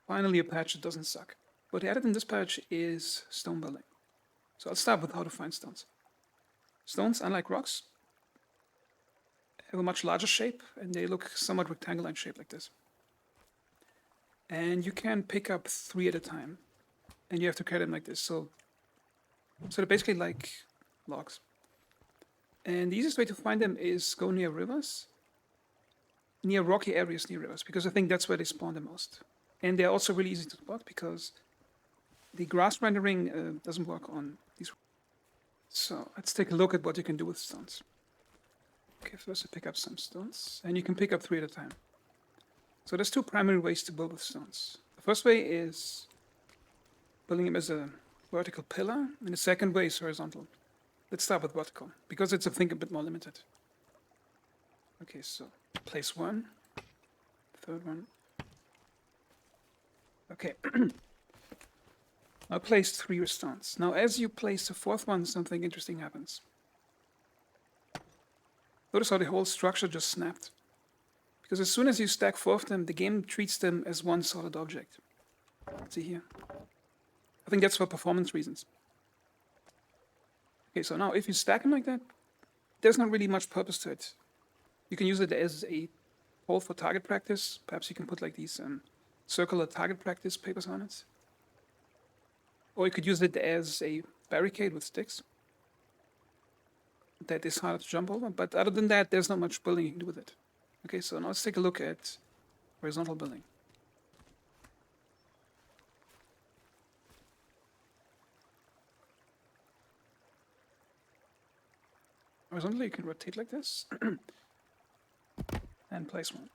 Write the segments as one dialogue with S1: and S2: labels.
S1: Finally, a patch that doesn't suck. What I added in this patch is stone building. So I'll start with how to find stones. Stones, unlike rocks, have a much larger shape and they look somewhat rectangular in shape like this. And you can pick up 3 at a time and you have to carry them like this. So they're basically like logs. And the easiest way to find them is go near rivers, near rocky areas near rivers, because I think that's where they spawn the most. And they're also really easy to spot because the grass rendering doesn't work on these. So let's take a look at what you can do with stones. Okay, first I pick up some stones, and you can pick up 3 at a time. So there's 2 primary ways to build with stones. The first way is building them as a vertical pillar, and the second way is horizontal. Let's start with vertical, because it's, I think, a bit more limited. Okay, so place 1, third one. Okay. I placed 3 stones. Now, as you place the 4th one, something interesting happens. Notice how the whole structure just snapped. Because as soon as you stack 4 of them, the game treats them as one solid object. See here. I think that's for performance reasons. Okay, so now if you stack them like that, there's not really much purpose to it. You can use it as a hole for target practice. Perhaps you can put like these circular target practice papers on it. Or you could use it as a barricade with sticks. That is harder to jump over, but other than that, there's not much building you can do with it. Okay, so now let's take a look at horizontal building. Horizontally, you can rotate like this and place one.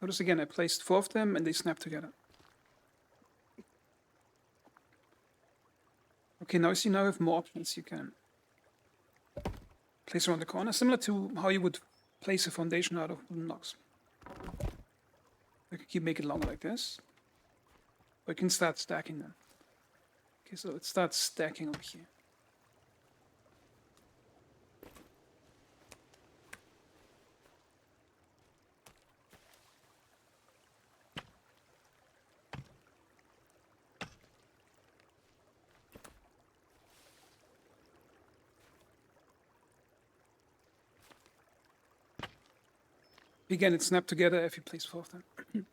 S1: Notice again, I placed 4 of them and they snap together. Okay, now you see, now I have more options you can place around the corner, similar to how you would place a foundation out of wooden blocks. You can keep making it longer like this, or you can start stacking them. Okay, so let's start stacking over here. Again, it's snapped together if you place 4 of them. And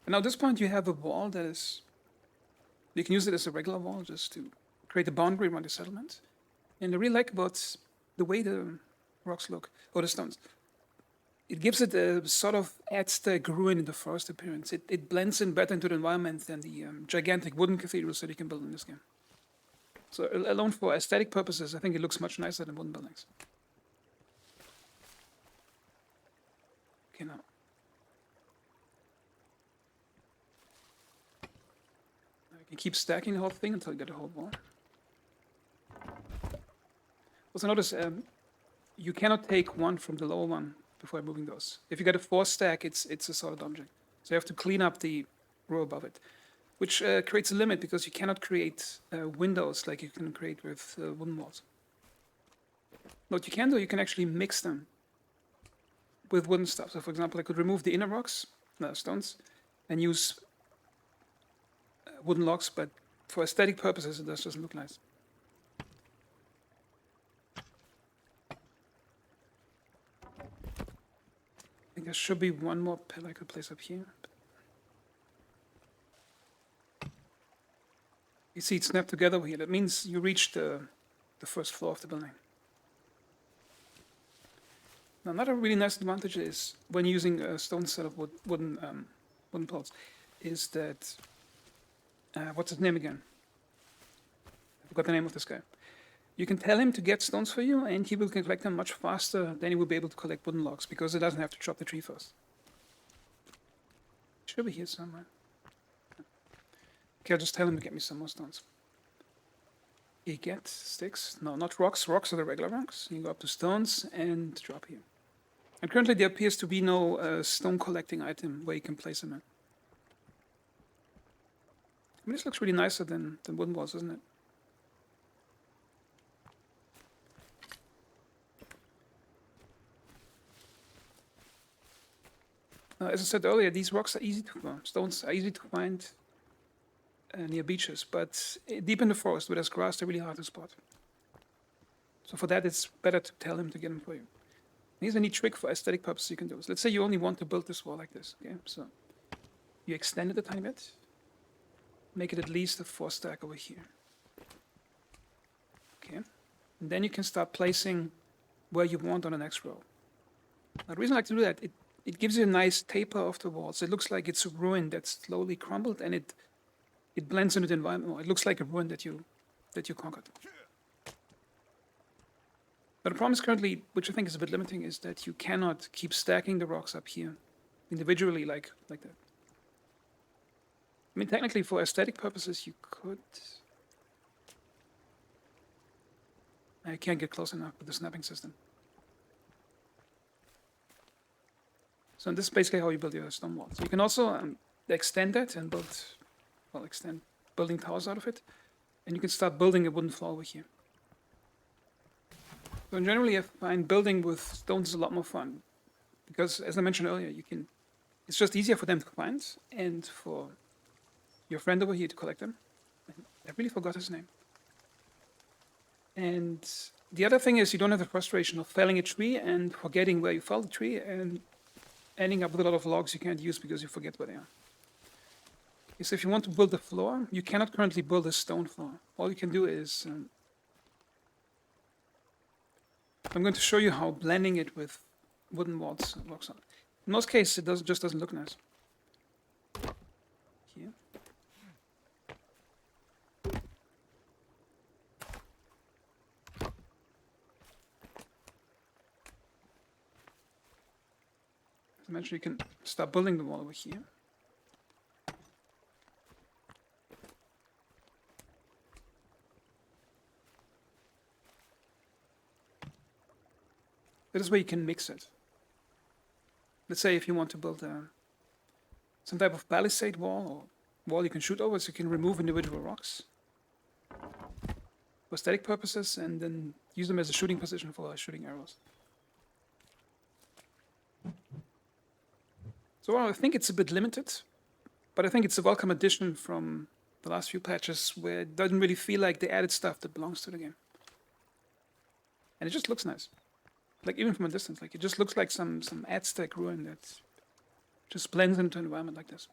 S1: now at this point you have a wall that is, you can use it as a regular wall just to create a boundary around the settlement. And I really like about the way the rocks look, or the stones. It gives it a sort of adds the ruin in the forest appearance. It blends in better into the environment than the gigantic wooden cathedrals that you can build in this game. So alone for aesthetic purposes, I think it looks much nicer than wooden buildings. Okay, now. You can keep stacking the whole thing until you get a whole wall. Also notice, you cannot take one from the lower one before moving those. If you get a 4 stack, it's a solid object. So you have to clean up the row above it, which creates a limit because you cannot create windows like you can create with wooden walls. What you can do, you can actually mix them with wooden stuff. So for example, I could remove the inner rocks, stones, and use wooden logs, but for aesthetic purposes, it just doesn't look nice. I think there should be one more pillar I could place up here. You see it snapped together over here. That means you reached the first floor of the building. Now, another really nice advantage is when using a stone instead of wooden poles, is that what's his name again? I forgot the name of this guy. You can tell him to get stones for you, and he will collect them much faster than he will be able to collect wooden logs because it doesn't have to chop the tree first. It should be here somewhere. Okay, I'll just tell him to get me some more stones. You get sticks. No, not rocks. Rocks are the regular rocks. You go up to stones and drop here. And currently there appears to be no stone collecting item where you can place them in. I mean, this looks really nicer than wooden walls, doesn't it? As I said earlier, these rocks are easy to stones are easy to find near beaches, but deep in the forest where there's grass, they're really hard to spot. So for that, it's better to tell him to get them for you. Here's a neat trick for aesthetic purposes you can do. So let's say you only want to build this wall like this. Okay, so you extend it a tiny bit, make it at least a 4 stack over here. Okay, and then you can start placing where you want on the next row. Now, the reason I like to do that, it gives you a nice taper of the walls. It looks like it's a ruin that's slowly crumbled, and it blends into the environment more. It looks like a ruin that you conquered. But the problem is currently, which I think is a bit limiting, is that you cannot keep stacking the rocks up here individually like that. I mean, technically, for aesthetic purposes, you could. I can't get close enough with the snapping system. So this is basically how you build your stone wall. So you can also extend that and extend building towers out of it. And you can start building a wooden floor over here. So generally, I find building with stones is a lot more fun. Because, as I mentioned earlier, it's just easier for them to find and for your friend over here to collect them. I really forgot his name. And the other thing is you don't have the frustration of felling a tree and forgetting where you felled the tree and ending up with a lot of logs you can't use because you forget where they are. So if you want to build a floor, you cannot currently build a stone floor. All you can do is... I'm going to show you how blending it with wooden walls works out. In most cases, it just doesn't look nice. Here. As I mentioned, you can start building the wall over here. That is where you can mix it. Let's say if you want to build some type of palisade wall or wall you can shoot over, so you can remove individual rocks for aesthetic purposes and then use them as a shooting position for shooting arrows. So I think it's a bit limited, but I think it's a welcome addition from the last few patches where it doesn't really feel like they added stuff that belongs to the game. And it just looks nice. Like even from a distance, like it just looks like some Aztec ruin that just blends into an environment like this.